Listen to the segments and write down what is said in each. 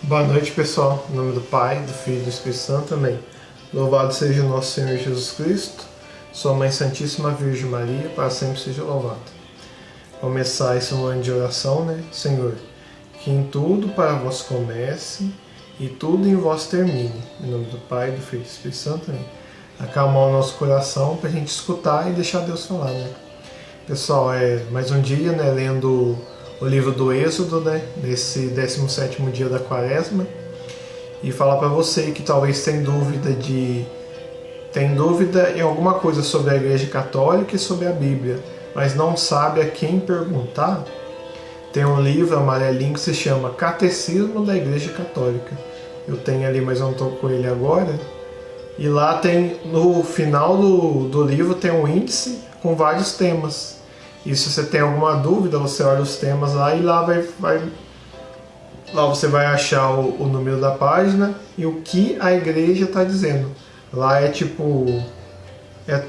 Boa noite, pessoal. Em nome do Pai, do Filho e do Espírito Santo. Amém. Louvado seja o nosso Senhor Jesus Cristo, Sua Mãe Santíssima Virgem Maria, para sempre seja louvado. Começar esse ano de oração, né? Senhor, que em tudo para vós comece e tudo em vós termine. Em nome do Pai, do Filho e do Espírito Santo. Amém. Acalmar o nosso coração para a gente escutar e deixar Deus falar, né? Pessoal, mais um dia, né? Lendo o livro do Êxodo, né, nesse 17º dia da Quaresma, e falar para você que talvez tem dúvida em alguma coisa sobre a Igreja Católica e sobre a Bíblia, mas não sabe a quem perguntar. Tem um livro amarelinho que se chama Catecismo da Igreja Católica. Eu tenho ali, mas eu não estou com ele agora. E lá tem, no final do livro, tem um índice com vários temas. E se você tem alguma dúvida, você olha os temas lá e lá lá você vai achar o número da página e o que a igreja está dizendo. Lá é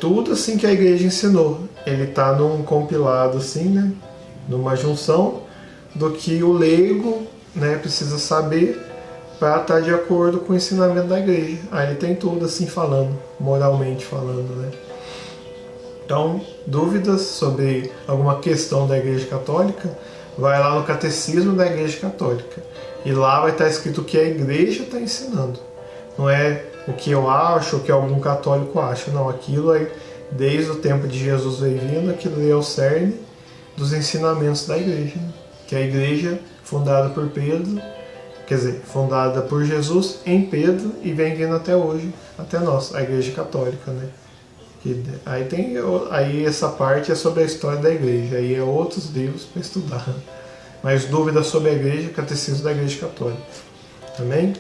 tudo assim que a igreja ensinou. Ele está num compilado assim, né? Numa junção do que o leigo, né, precisa saber para estar de acordo com o ensinamento da igreja. Aí ele tem tudo assim falando, moralmente falando, né? Então, dúvidas sobre alguma questão da Igreja Católica, vai lá no Catecismo da Igreja Católica. E lá vai estar escrito o que a Igreja está ensinando. Não é o que eu acho, o que algum católico acha. Não, aquilo é, desde o tempo de Jesus veio vindo, aquilo é o cerne dos ensinamentos da Igreja. Né? Que a Igreja, fundada por Pedro, fundada por Jesus em Pedro e vem vindo até hoje, até nós, a Igreja Católica, né? Aí essa parte é sobre a história da igreja, aí é outros livros para estudar. Mas dúvidas sobre a igreja, catecismo da Igreja Católica. Amém?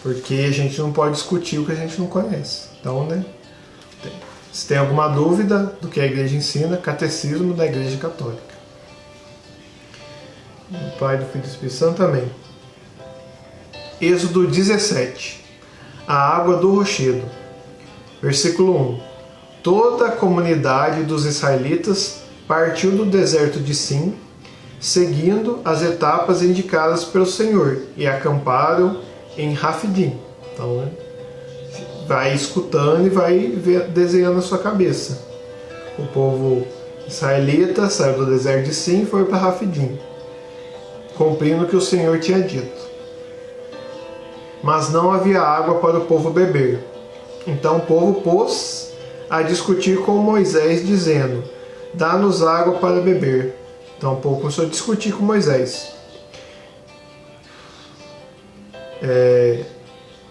Porque a gente não pode discutir o que a gente não conhece. Então, né? Se tem alguma dúvida do que a igreja ensina, catecismo da Igreja Católica. O Pai, do Filho e do Espírito Santo também. Êxodo 17. A água do rochedo. Versículo 1. Toda a comunidade dos israelitas partiu do deserto de Sim, seguindo as etapas indicadas pelo Senhor, e acamparam em Rafidim. Então, né, vai escutando e vai desenhando na sua cabeça. O povo israelita saiu do deserto de Sim e foi para Rafidim, cumprindo o que o Senhor tinha dito. Mas não havia água para o povo beber. Então o povo pôs a discutir com Moisés, dizendo: dá-nos água para beber. Então o povo começou a discutir com Moisés.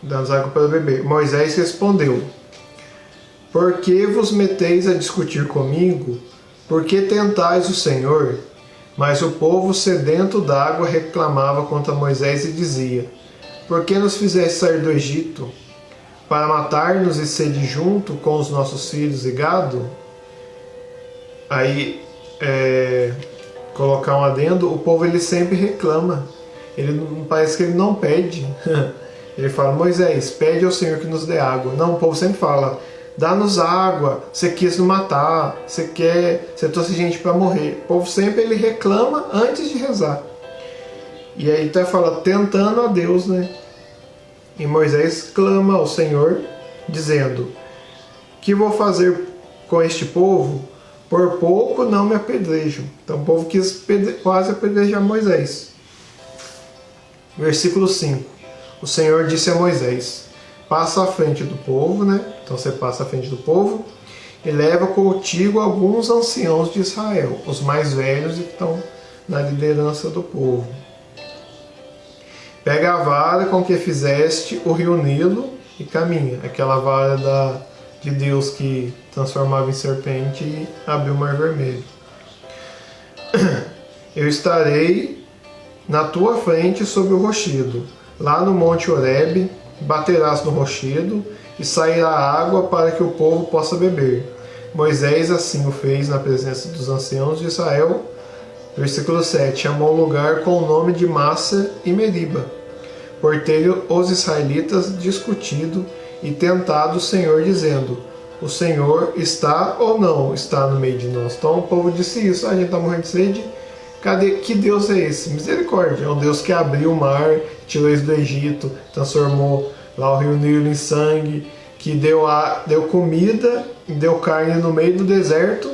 Dá-nos água para beber. Moisés respondeu: por que vos meteis a discutir comigo? Por que tentais o Senhor? Mas o povo sedento d'água reclamava contra Moisés e dizia: por que nos fizeste sair do Egito? Para matar-nos e sede junto com os nossos filhos e gado? Aí, colocar um adendo, o povo ele sempre reclama. Parece que ele não pede. Ele fala: Moisés, pede ao Senhor que nos dê água. Não, o povo sempre fala: dá-nos água, você quis nos matar, você trouxe gente para morrer. O povo sempre ele reclama antes de rezar. E aí tá falando, tentando a Deus, né? E Moisés clama ao Senhor, dizendo: que vou fazer com este povo? Por pouco não me apedrejam. Então o povo quis quase apedrejar Moisés. Versículo 5. O Senhor disse a Moisés: passa à frente do povo, né? Então você passa à frente do povo e leva contigo alguns anciãos de Israel, os mais velhos e que estão na liderança do povo. Pega a vara com que fizeste o rio Nilo e caminha. Aquela vara de Deus que transformava em serpente e abriu o mar vermelho. Eu estarei na tua frente sobre o rochedo. Lá no monte Horebe baterás no rochedo e sairá água para que o povo possa beber. Moisés assim o fez na presença dos anciãos de Israel. Versículo 7. Chamou o lugar com o nome de Massa e Meriba, por terem os israelitas discutido e tentado o Senhor, dizendo: o Senhor está ou não está no meio de nós? Então o povo disse isso: a gente está morrendo de sede, Que Deus é esse? Misericórdia. É um Deus que abriu o mar, tirou eles do Egito, transformou lá o rio Nilo em sangue, que deu comida, deu carne no meio do deserto.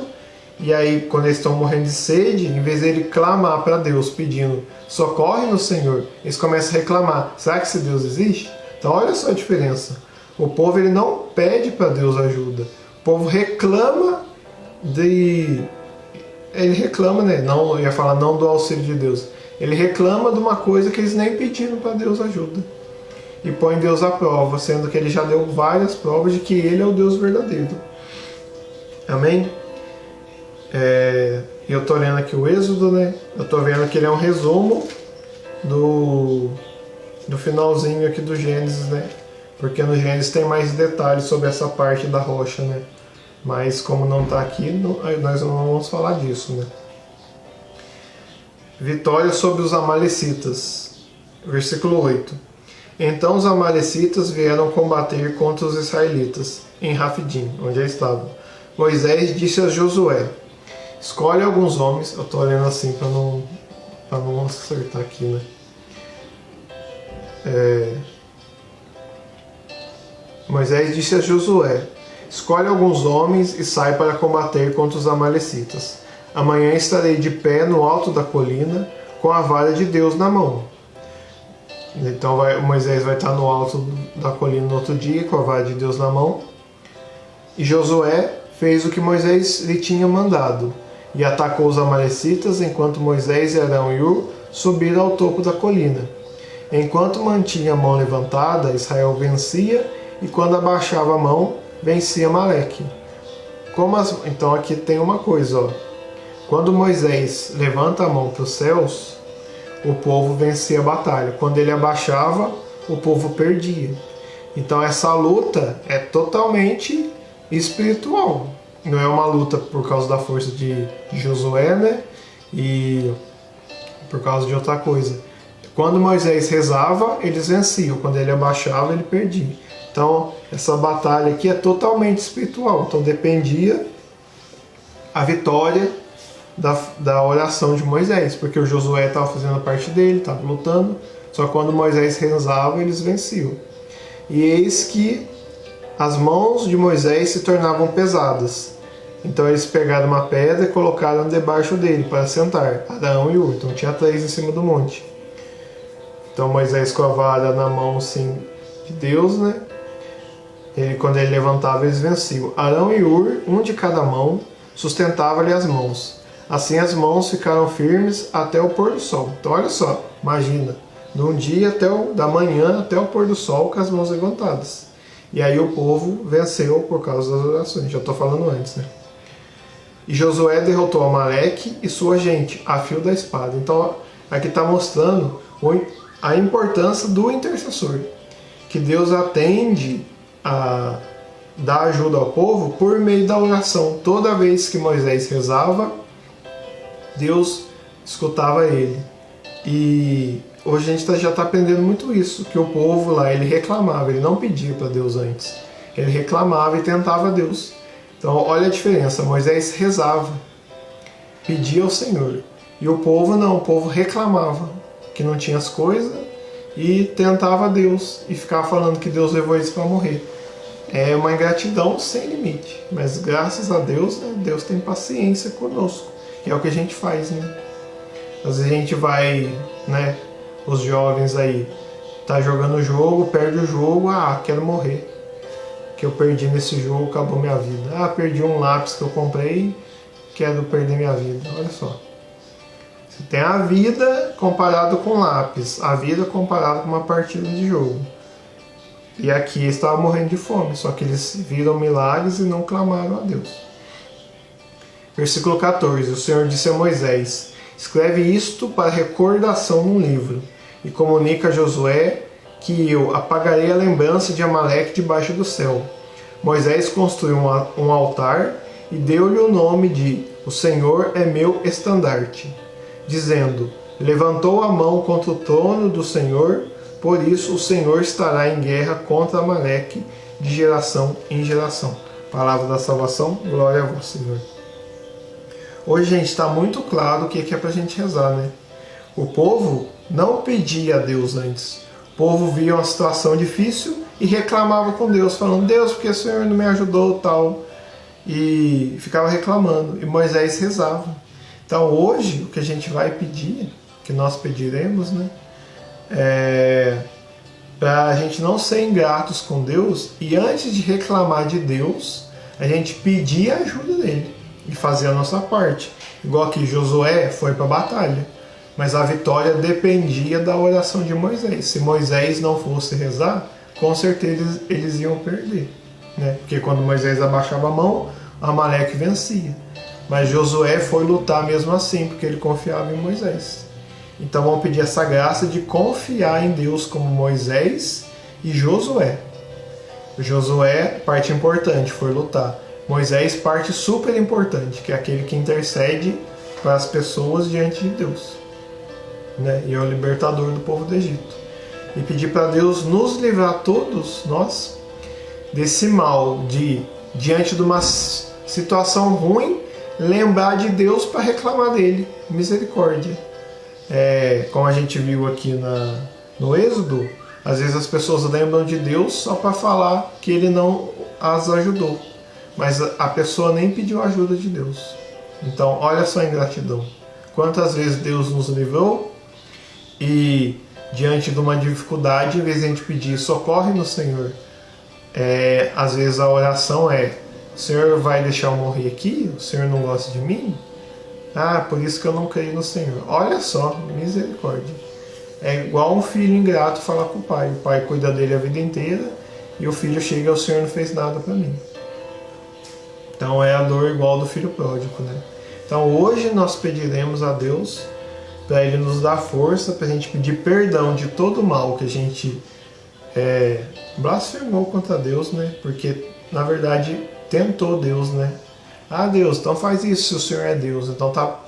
E aí, quando eles estão morrendo de sede, em vez de ele clamar para Deus pedindo socorre no Senhor, eles começam a reclamar: será que esse Deus existe? Então olha só a diferença. O povo ele não pede para Deus ajuda. O povo reclama ele reclama, né? Não, eu ia falar não do auxílio de Deus. Ele reclama de uma coisa que eles nem pediram para Deus ajuda. E põe Deus à prova, sendo que ele já deu várias provas de que ele é o Deus verdadeiro. Amém? Eu estou lendo aqui o Êxodo, né? Eu estou vendo que ele é um resumo do finalzinho aqui do Gênesis, né? Porque no Gênesis tem mais detalhes sobre essa parte da rocha, né? Mas como não está aqui, nós não vamos falar disso, né? Vitória sobre os amalecitas. Versículo 8. Então os amalecitas vieram combater contra os israelitas em Rafidim, onde eles estavam. Moisés disse a Josué: escolhe alguns homens. Eu estou olhando assim para não acertar aqui, né? Moisés disse a Josué: escolhe alguns homens e sai para combater contra os amalecitas. Amanhã estarei de pé no alto da colina, com a vara de Deus na mão. Então Moisés vai estar no alto da colina no outro dia, com a vara de Deus na mão. E Josué fez o que Moisés lhe tinha mandado, e atacou os amalecitas, enquanto Moisés e Arão e Hur subiram ao topo da colina. Enquanto mantinha a mão levantada, Israel vencia, e quando abaixava a mão, vencia Amaleque. Então aqui tem uma coisa, ó. Quando Moisés levanta a mão para os céus, o povo vencia a batalha. Quando ele abaixava, o povo perdia. Então essa luta é totalmente espiritual. Não é uma luta por causa da força de Josué, né? E por causa de outra coisa. Quando Moisés rezava, eles venciam. Quando ele abaixava, ele perdia. Então essa batalha aqui é totalmente espiritual. Então dependia a vitória da oração de Moisés, porque o Josué estava fazendo a parte dele, estava lutando, só quando Moisés rezava, eles venciam. E eis que as mãos de Moisés se tornavam pesadas. Então eles pegaram uma pedra e colocaram debaixo dele para sentar, Arão e Hur. Então tinha 3 em cima do monte. Então Moisés com a vara na mão assim, de Deus, né? Quando ele levantava, eles venciam. Arão e Hur, um de cada mão, sustentava-lhe as mãos. Assim as mãos ficaram firmes até o pôr do sol. Então olha só, imagina, de um dia da manhã até o pôr do sol com as mãos levantadas. E aí o povo venceu por causa das orações, já estou falando antes, né? E Josué derrotou Amaleque e sua gente a fio da espada. Então aqui está mostrando a importância do intercessor, que Deus atende a dar ajuda ao povo por meio da oração. Toda vez que Moisés rezava, Deus escutava ele. E hoje a gente já está aprendendo muito isso, que o povo lá, ele reclamava, ele não pedia para Deus antes. Ele reclamava e tentava Deus. Então olha a diferença, Moisés rezava, pedia ao Senhor. E o povo não, o povo reclamava que não tinha as coisas e tentava Deus e ficava falando que Deus levou eles para morrer. É uma ingratidão sem limite, mas graças a Deus, né, Deus tem paciência conosco. Que é o que a gente faz, né? Às vezes a gente vai, né? Os jovens aí, tá jogando o jogo, perde o jogo, quero morrer. Que eu perdi nesse jogo, acabou minha vida. Perdi um lápis que eu comprei, quero perder minha vida. Olha só. Você tem a vida comparado com lápis, a vida comparada com uma partida de jogo. E aqui eles estavam morrendo de fome, só que eles viram milagres e não clamaram a Deus. Versículo 14. O Senhor disse a Moisés: escreve isto para recordação num livro, e comunica a Josué que eu apagarei a lembrança de Amaleque debaixo do céu. Moisés construiu um altar e deu-lhe o nome de O Senhor é meu estandarte, dizendo: levantou a mão contra o trono do Senhor, por isso o Senhor estará em guerra contra Amaleque de geração em geração. Palavra da salvação, glória a vós, Senhor. Hoje, gente, está muito claro o que é para a gente rezar, né? O povo não pedia a Deus antes. O povo via uma situação difícil e reclamava com Deus, falando: Deus, porque o Senhor não me ajudou, tal. E ficava reclamando. E Moisés rezava. Então hoje o que a gente vai pedir, que nós pediremos, né? Para a gente não ser ingratos com Deus e antes de reclamar de Deus, a gente pedir a ajuda dele e fazer a nossa parte. Igual que Josué foi para a batalha, mas a vitória dependia da oração de Moisés. Se Moisés não fosse rezar, com certeza eles iam perder, né? Porque quando Moisés abaixava a mão, Amaleque vencia. Mas Josué foi lutar mesmo assim, porque ele confiava em Moisés. Então vamos pedir essa graça de confiar em Deus como Moisés e Josué. Josué, parte importante, foi lutar. Moisés, parte super importante, que é aquele que intercede para as pessoas diante de Deus, né? E é o libertador do povo do Egito. E pedir para Deus nos livrar todos nós desse mal de, diante de uma situação ruim, lembrar de Deus para reclamar dele. Misericórdia. Como a gente viu aqui no Êxodo, às vezes as pessoas lembram de Deus só para falar que ele não as ajudou, mas a pessoa nem pediu ajuda de Deus. Então olha só a ingratidão. Quantas vezes Deus nos livrou e diante de uma dificuldade, em vez de a gente pedir socorre no Senhor, às vezes a oração o Senhor vai deixar eu morrer aqui? O Senhor não gosta de mim? Por isso que eu não creio no Senhor. Olha só, misericórdia. É igual um filho ingrato falar com o pai. O pai cuida dele a vida inteira e o filho chega e o Senhor não fez nada para mim. Então é a dor igual do filho pródigo, né? Então hoje nós pediremos a Deus para Ele nos dar força, para a gente pedir perdão de todo o mal que a gente blasfemou contra Deus, né? Porque na verdade tentou Deus, né? Deus, então faz isso se o Senhor é Deus. Então tá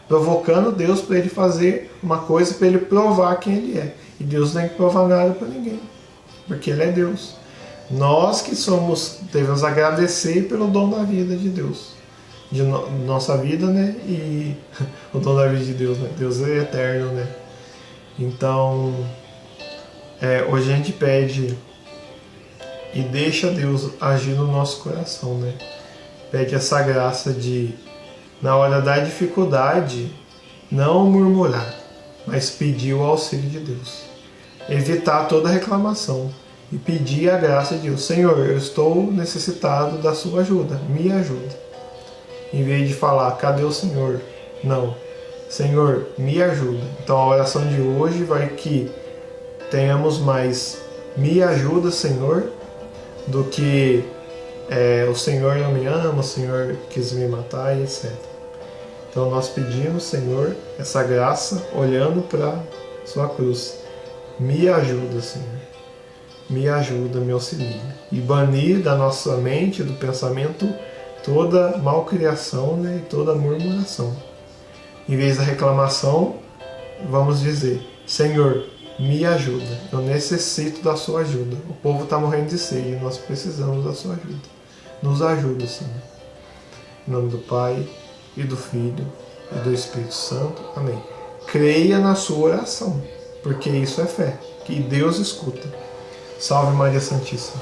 provocando Deus para ele fazer uma coisa, para ele provar quem ele é. E Deus não tem que provar nada para ninguém, porque ele é Deus. Nós que devemos agradecer pelo dom da vida de Deus, de nossa vida, né? E o dom da vida de Deus, né? Deus é eterno, né? Então hoje a gente pede e deixa Deus agir no nosso coração, né? Pede essa graça de, na hora da dificuldade, não murmurar, mas pedir o auxílio de Deus. Evitar toda reclamação e pedir a graça de Deus. Senhor, eu estou necessitado da sua ajuda, me ajuda. Em vez de falar, cadê o Senhor? Não. Senhor, me ajuda. Então a oração de hoje vai que tenhamos mais me ajuda, Senhor, do que o Senhor não me ama, o Senhor quis me matar e etc. Então nós pedimos, Senhor, essa graça olhando para sua cruz. Me ajuda, Senhor. Me ajuda, me auxilia. E banir da nossa mente, do pensamento, toda malcriação, né, e toda murmuração. Em vez da reclamação, vamos dizer, Senhor, me ajuda. Eu necessito da sua ajuda. O povo está morrendo de sede e nós precisamos da sua ajuda. Nos ajuda, Senhor. Em nome do Pai, e do Filho, e do Espírito Santo. Amém. Creia na sua oração, porque isso é fé, que Deus escuta. Salve Maria Santíssima.